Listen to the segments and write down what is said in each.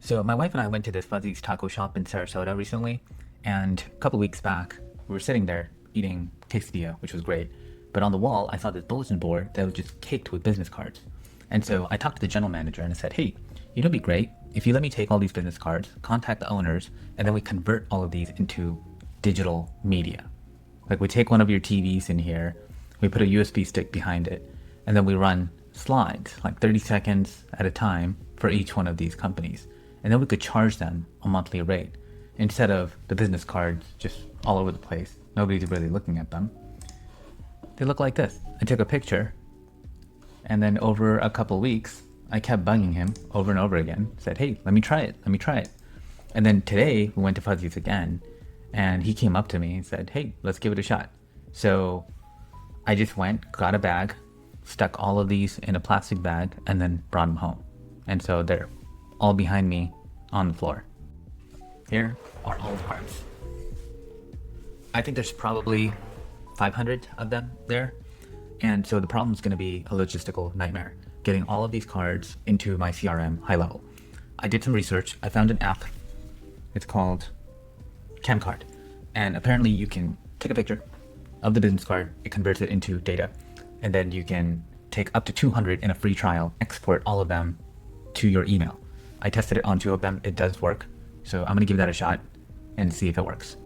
So my wife and I went to this Fuzzy's taco shop in Sarasota recently, and a couple weeks back, we were sitting there eating quesadilla, which was great. But on the wall, I saw this bulletin board that was just caked with business cards. And so I talked to the general manager and I said, hey, you know, it'd be great if you let me take all these business cards, contact the owners, and then we convert all of these into digital media. Like we take one of your TVs in here, we put a USB stick behind it, and then we run slides, like 30 seconds at a time for each one of these companies. And then we could charge them a monthly rate instead of the business cards just all over the place. Nobody's really looking at them. They look like this. I took a picture, and then over a couple weeks, I kept bugging him over and over again. Said, hey, let me try it. Let me try it. And then today we went to Fuzzy's again, and he came up to me and said, hey, let's give it a shot. So I just went, got a bag, stuck all of these in a plastic bag, and then brought them home. And so they're all behind me on the floor. Here are all the parts. I think there's probably 500 of them there. And so the problem is going to be a logistical nightmare, getting all of these cards into my CRM GoHighLevel. I did some research. I found an app. It's called CamCard. And apparently you can take a picture of the business card, it converts it into data, and then you can take up to 200 in a free trial, export all of them to your email. I tested it on 2 of them. It does work. So I'm going to give that a shot and see if it works.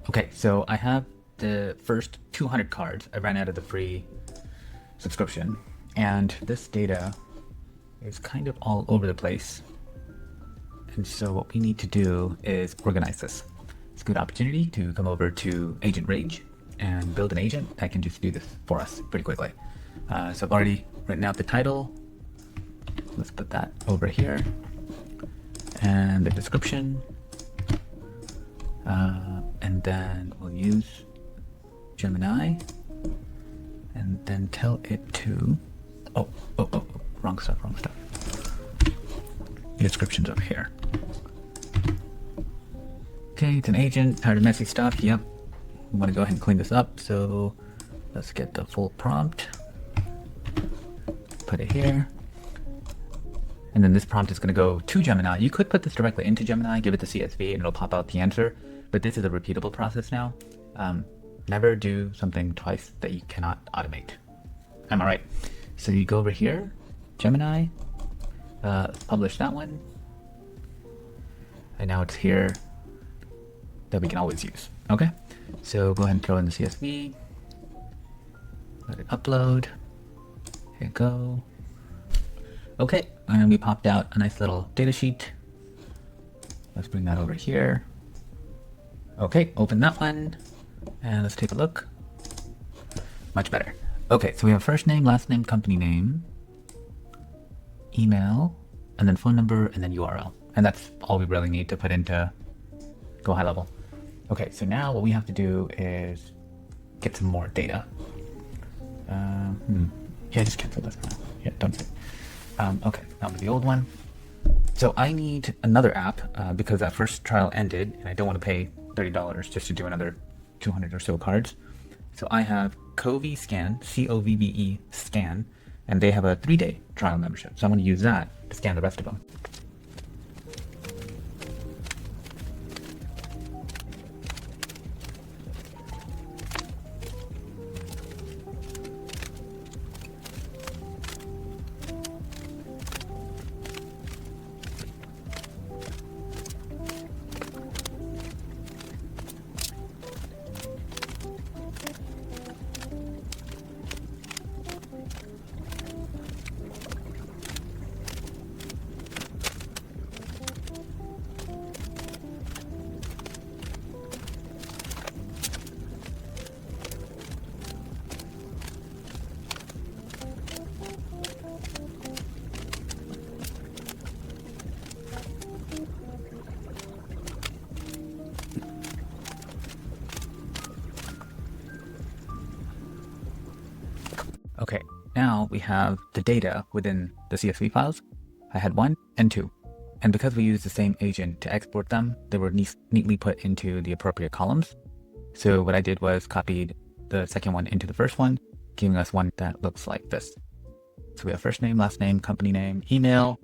Okay, so I have the first 200 cards. I ran out of the free subscription, and this data is kind of all over the place. And so what we need to do is organize this. It's a good opportunity to come over to Agent Rage and build an agent that can just do this for us pretty quickly. So I've already written out the title. Let's put that over here. And the description. And then we'll use Gemini and then tell it to, wrong stuff. The description's over here. Okay, it's an agent, tired of messy stuff. Yep, we want to go ahead and clean this up. So let's get the full prompt, put it here. And then this prompt is going to go to Gemini. You could put this directly into Gemini, give it the CSV, and it'll pop out the answer. But this is a repeatable process now. Never do something twice that you cannot automate. Am I right? So you go over here, Gemini, publish that one. And now it's here that we can always use. Okay, so go ahead and throw in the CSV. Let it upload. Here you go. Okay, and we popped out a nice little data sheet. Let's bring that over here. Okay, open that one. And let's take a look. Much better. Okay, so we have first name, last name, company name, email, and then phone number, and then URL. And that's all we really need to put into GoHighLevel. Okay, so now what we have to do is get some more data. Yeah, just cancel this one. Yeah, don't say. Okay, now with the old one. So I need another app because that first trial ended and I don't want to pay $30 just to do another 200 or so cards. So I have Covey Scan, C-O-V-B-E Scan, and they have a 3-day trial membership. So I'm going to use that to scan the rest of them. Okay, now we have the data within the CSV files. I had 1 and 2. And because we used the same agent to export them, they were neatly put into the appropriate columns. So what I did was copied the second one into the first one, giving us one that looks like this. So we have first name, last name, company name, email,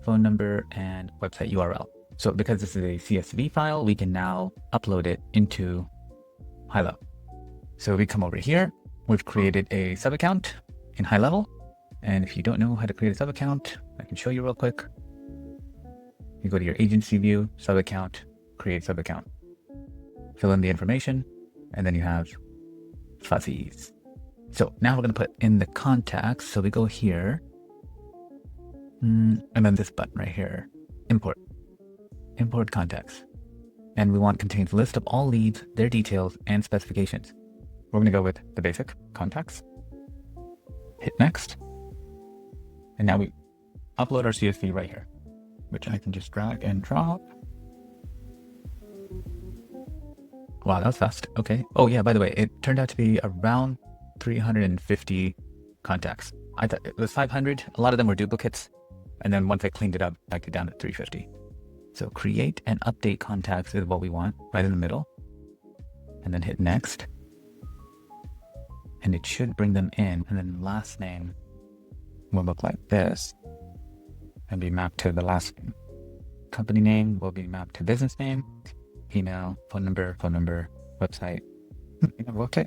phone number, and website URL. So because this is a CSV file, we can now upload it into GoHighLevel. So we come over here. We've created a sub-account in GoHighLevel. And if you don't know how to create a sub-account, I can show you real quick. You go to your agency view, sub-account, create sub-account. Fill in the information, and then you have fuzzies. So now we're going to put in the contacts. So we go here, and then this button right here, import contacts. And we want contains list of all leads, their details, and specifications. We're going to go with the basic contacts. Hit next. And now we upload our CSV right here, which I can just drag and drop. Wow, that was fast. Okay. Oh yeah, by the way, it turned out to be around 350 contacts. I thought it was 500. A lot of them were duplicates. And then once I cleaned it up, I got down to 350. So create and update contacts is what we want, right in the middle. And then hit next. And it should bring them in. And then last name will look like this and be mapped to the last name. Company name will be mapped to business name, email, phone number, website. Okay.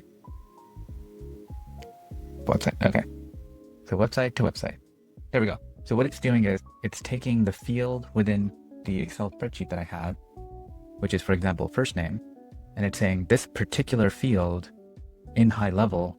Website, okay. So website to website. There we go. So what it's doing is it's taking the field within the Excel spreadsheet that I have, which is, for example, first name, and it's saying this particular field in GoHighLevel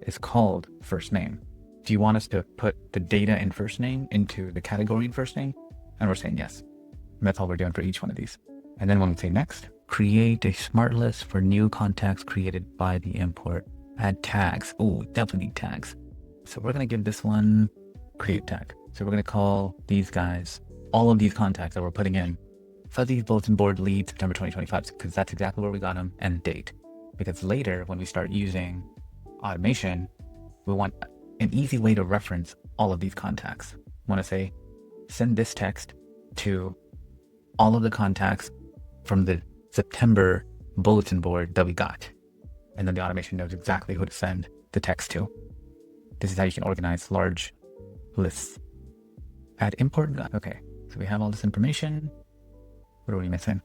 is called first name. Do you want us to put the data in first name into the category in first name? And we're saying yes. And that's all we're doing for each one of these. And then when we say next, create a smart list for new contacts created by the import. Add tags. Oh, definitely need tags. So we're going to give this one create tag. So we're going to call these guys, all of these contacts that we're putting in, fuzzy bulletin board lead September 2025, because that's exactly where we got them, and date. Because later when we start using automation, we want an easy way to reference all of these contacts. We want to say, send this text to all of the contacts from the September bulletin board that we got. And then the automation knows exactly who to send the text to. This is how you can organize large lists. Add import. Okay, so we have all this information. What are we missing?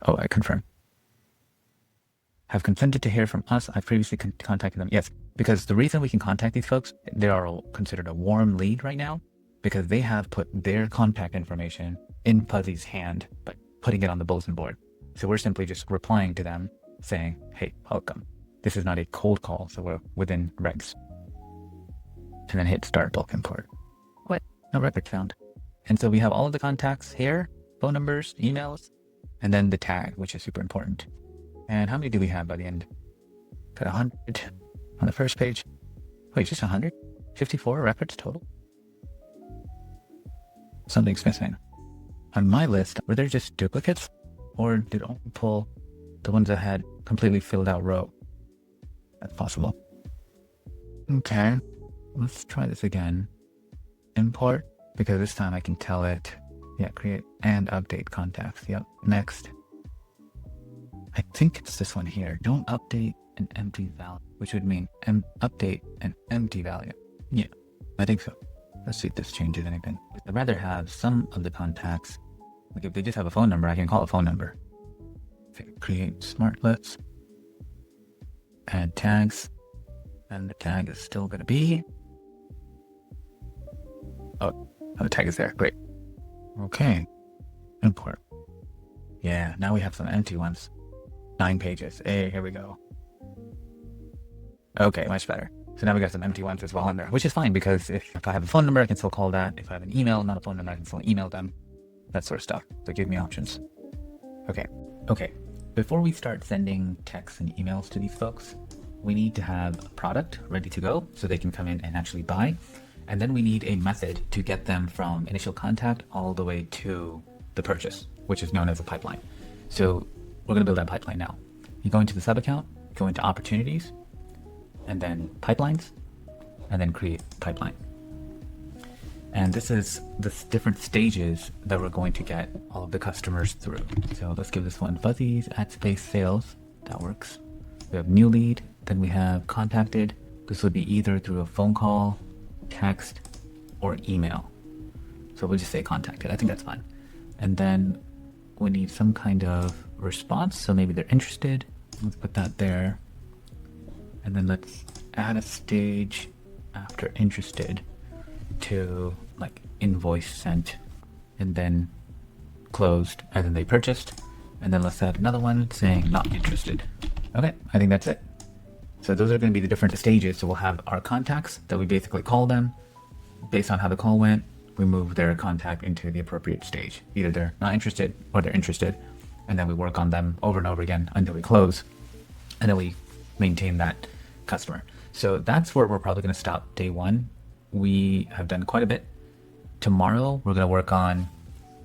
Oh, I confirm. Have consented to hear from us. I've previously contacted them. Yes, because the reason we can contact these folks, they are considered a warm lead right now because they have put their contact information in Fuzzy's hand, but putting it on the bulletin board. So we're simply just replying to them saying, hey, welcome. This is not a cold call, so we're within regs. And then hit start bulk import. What? No record found. And so we have all of the contacts here, phone numbers, emails, and then the tag, which is super important. And how many do we have by the end? Got 100 on the first page. Wait, just 100? 54 records total? Something's missing. On my list, were there just duplicates? Or did it only pull the ones that had completely filled out row? That's possible. Okay, let's try this again. Import, because this time I can tell it, yeah, create and update contacts. Yep, next. I think it's this one here. Don't update an empty value, which would mean update an empty value. Yeah, I think so. Let's see if this changes anything. I'd rather have some of the contacts. Like if they just have a phone number, I can call a phone number. Create smartlets. Add tags. And the tag is still going to be... Oh, the tag is there. Great. Okay. Import. Yeah, now we have some empty ones. 9 pages. Hey, here we go. Okay, much better. So now we got some empty ones as well in there, which is fine because if I have a phone number, I can still call that. If I have an email, not a phone number, I can still email them. That sort of stuff. So give me options. Okay. Before we start sending texts and emails to these folks, we need to have a product ready to go so they can come in and actually buy. And then we need a method to get them from initial contact all the way to the purchase, which is known as a pipeline. So we're going to build that pipeline now. You go into the sub account, go into opportunities, and then pipelines, and then create pipeline. And this is the different stages that we're going to get all of the customers through. So let's give this one fuzzies, add space sales. That works. We have new lead, then we have contacted. This would be either through a phone call, text, or email. So we'll just say contacted. I think that's fine. And then we need some kind of response. So maybe they're interested. Let's put that there. And then let's add a stage after interested to like invoice sent and then closed and then they purchased. And then let's add another one saying not interested. Okay, I think that's it. So those are going to be the different stages. So we'll have our contacts that we basically call them. Based on how the call went, we move their contact into the appropriate stage. Either they're not interested or they're interested. And then we work on them over and over again until we close. And then we maintain that customer. So that's where we're probably going to stop day one. We have done quite a bit. Tomorrow, we're going to work on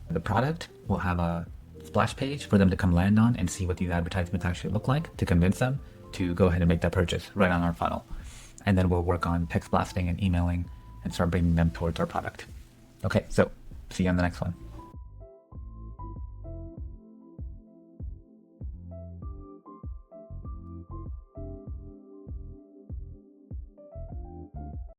the product. We'll have a splash page for them to come land on and see what these advertisements actually look like to convince them to go ahead and make that purchase right on our funnel. And then we'll work on text blasting and emailing and start bringing them towards our product. Okay, so see you on the next one.